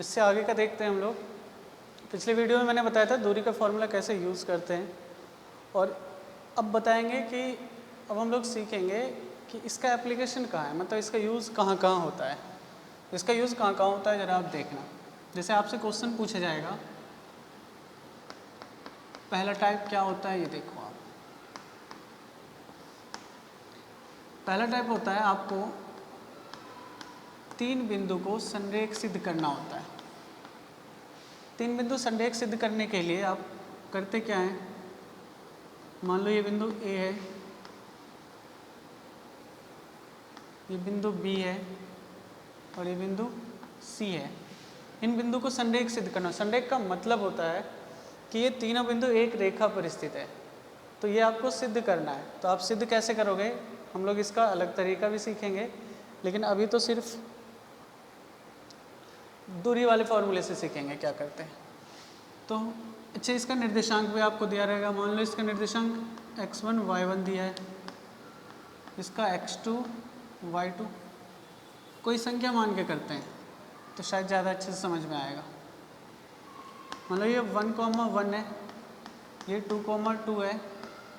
इससे आगे का देखते हैं हम लोग। पिछले वीडियो में मैंने बताया था दूरी का फॉर्मूला कैसे यूज़ करते हैं, और अब बताएंगे कि अब हम लोग सीखेंगे कि इसका एप्लीकेशन कहाँ है, मतलब इसका यूज़ कहाँ कहाँ होता है। इसका यूज़ कहाँ कहाँ होता है ज़रा आप देखना। जैसे आपसे क्वेश्चन पूछा जाएगा, पहला टाइप क्या होता है ये देखो आप। पहला टाइप होता है आपको 3 बिंदु को संरेख सिद्ध करना होता है। 3 बिंदु संरेख सिद्ध करने के लिए आप करते क्या हैं, मान लो ये बिंदु ए है, ये बिंदु बी है और ये बिंदु सी है। इन बिंदु को संरेख सिद्ध करना। संरेख का मतलब होता है कि ये तीनों बिंदु एक रेखा पर स्थित है, तो ये आपको सिद्ध करना है। तो आप सिद्ध कैसे करोगे, हम लोग इसका अलग तरीका भी सीखेंगे, लेकिन अभी तो सिर्फ दूरी वाले फॉर्मूले से सीखेंगे क्या करते हैं। तो अच्छा, इसका निर्देशांक भी आपको दिया रहेगा। मान लो इसका निर्देशांक x1 y1 दिया है, इसका x2 y2, कोई संख्या मान के करते हैं तो शायद ज़्यादा अच्छे से समझ में आएगा। मान लो ये 1,1 है, ये 2,2 है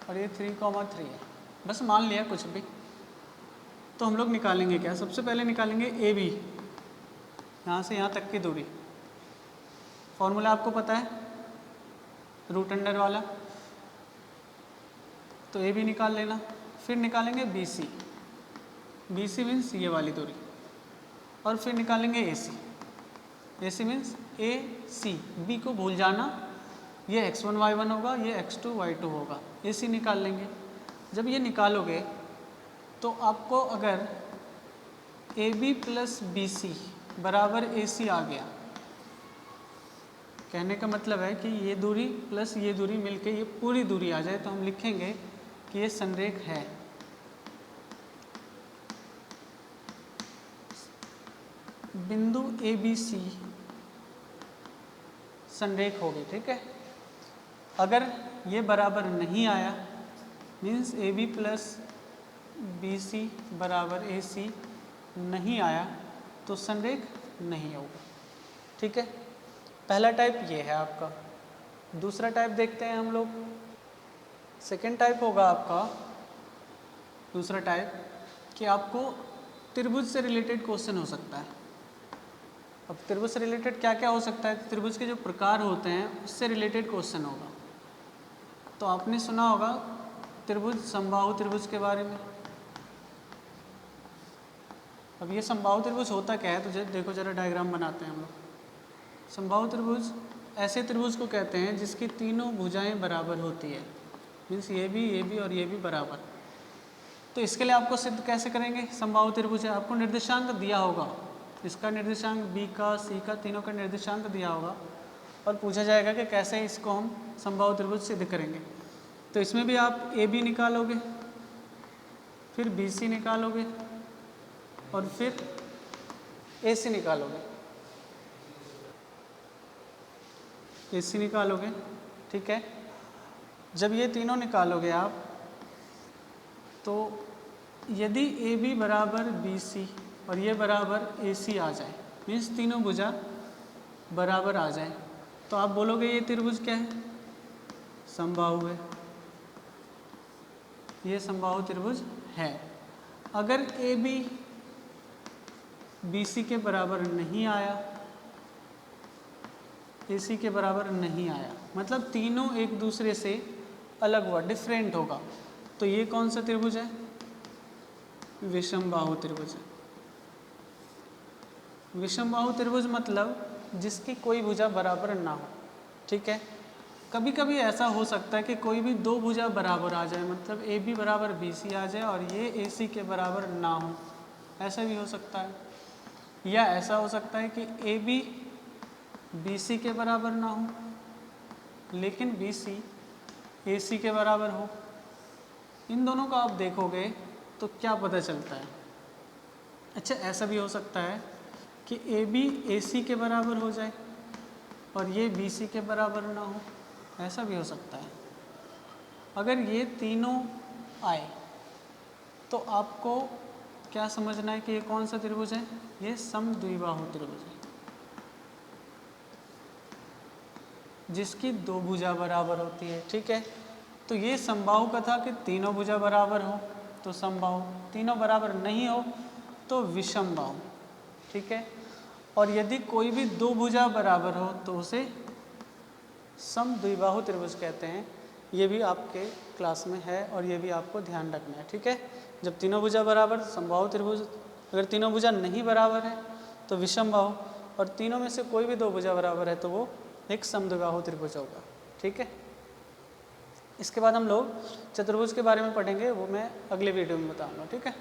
और ये 3,3 है। बस मान लिया कुछ भी। तो हम लोग निकालेंगे क्या, सबसे पहले निकालेंगे ए बी, यहाँ से यहाँ तक की दूरी। फॉर्मूला आपको पता है रूट अंडर वाला, तो ए बी निकाल लेना। फिर निकालेंगे B C, B C means ये वाली दूरी, और फिर निकालेंगे ए सी, ए सी मीन्स ए सी। बी को भूल जाना, ये x1 y1 होगा, ये x2 y2 होगा। ए सी निकाल लेंगे। जब ये निकालोगे तो आपको अगर A B plus B C बराबर ए सी आ गया, कहने का मतलब है कि ये दूरी प्लस ये दूरी मिलके ये पूरी दूरी आ जाए, तो हम लिखेंगे कि ये संरेख है। बिंदु ए बी सी संरेख होगी, ठीक है। अगर ये बराबर नहीं आया, means A B plus B C बराबर ए सी नहीं आया, तो संरेख नहीं होगा, ठीक है। पहला टाइप ये है आपका। दूसरा टाइप देखते हैं हम लोग। सेकेंड टाइप होगा आपका, दूसरा टाइप, कि आपको त्रिभुज से रिलेटेड क्वेश्चन हो सकता है। अब त्रिभुज से रिलेटेड क्या क्या हो सकता है, त्रिभुज के जो प्रकार होते हैं उससे रिलेटेड क्वेश्चन होगा। तो आपने सुना होगा त्रिभुज, समबाहु त्रिभुज के बारे में। अब ये समबाहु त्रिभुज होता क्या है, तो देखो जरा डायग्राम बनाते हैं हम लोग। समबाहु त्रिभुज ऐसे त्रिभुज को कहते हैं जिसकी तीनों भुजाएं बराबर होती है, मीन्स ये भी और ये भी बराबर। तो इसके लिए आपको सिद्ध कैसे करेंगे, समबाहु त्रिभुज है, आपको निर्देशांक दिया होगा, इसका निर्देशांक बी का सी का तीनों का निर्देशांक दिया होगा, और पूछा जाएगा कि कैसे इसको हम समबाहु त्रिभुज सिद्ध करेंगे। तो इसमें भी आप ए बी निकालोगे, फिर बी सी निकालोगे और फिर ए सी निकालोगे, ए सी निकालोगे, ठीक है। जब ये तीनों निकालोगे आप, तो यदि ए बी बराबर बी सी और ये बराबर ए सी आ जाए, मीन्स तीनों भुजा बराबर आ जाए, तो आप बोलोगे ये त्रिभुज क्या है, समबाहु है, ये समबाहु त्रिभुज है। अगर ए बी बी सी के बराबर नहीं आया, ए सी के बराबर नहीं आया, मतलब तीनों एक दूसरे से अलग हुआ, डिफरेंट होगा, तो ये कौन सा त्रिभुज है, विषमबाहु त्रिभुज है। विषमबाहु त्रिभुज मतलब जिसकी कोई भुजा बराबर ना हो, ठीक है। कभी कभी ऐसा हो सकता है कि कोई भी दो भुजा बराबर आ जाए, मतलब ए बी बराबर बी सी आ जाए और ये ए सी के बराबर ना हो, ऐसा भी हो सकता है। या ऐसा हो सकता है कि ए बी बी सी के बराबर ना हो लेकिन बी सी ए सी के बराबर हो। इन दोनों को आप देखोगे तो क्या पता चलता है। अच्छा, ऐसा भी हो सकता है कि ए बी ए सी के बराबर हो जाए और ये बी सी के बराबर ना हो, ऐसा भी हो सकता है। अगर ये तीनों आए तो आपको क्या समझना है कि ये कौन सा त्रिभुज है, ये समद्विबाहु त्रिभुज है। जिसकी दो भुजा बराबर होती है। ठीक है, तो ये समबाहु का था कि तीनों भुजा बराबर हो तो समबाहु, तीनों बराबर नहीं हो तो विषमबाहु। ठीक है, और यदि कोई भी दो भुजा बराबर हो तो उसे समद्विबाहु त्रिभुज कहते हैं। ये भी आपके क्लास में है और ये भी आपको ध्यान रखना है। ठीक है, जब तीनों भुजा बराबर समबाहु त्रिभुज, अगर तीनों भुजा नहीं बराबर है तो विषमबाहु, और तीनों में से कोई भी दो भुजा बराबर है तो वो एक समद्विबाहु त्रिभुज होगा। ठीक है, इसके बाद हम लोग चतुर्भुज के बारे में पढ़ेंगे, वो मैं अगले वीडियो में बताऊंगा। ठीक है।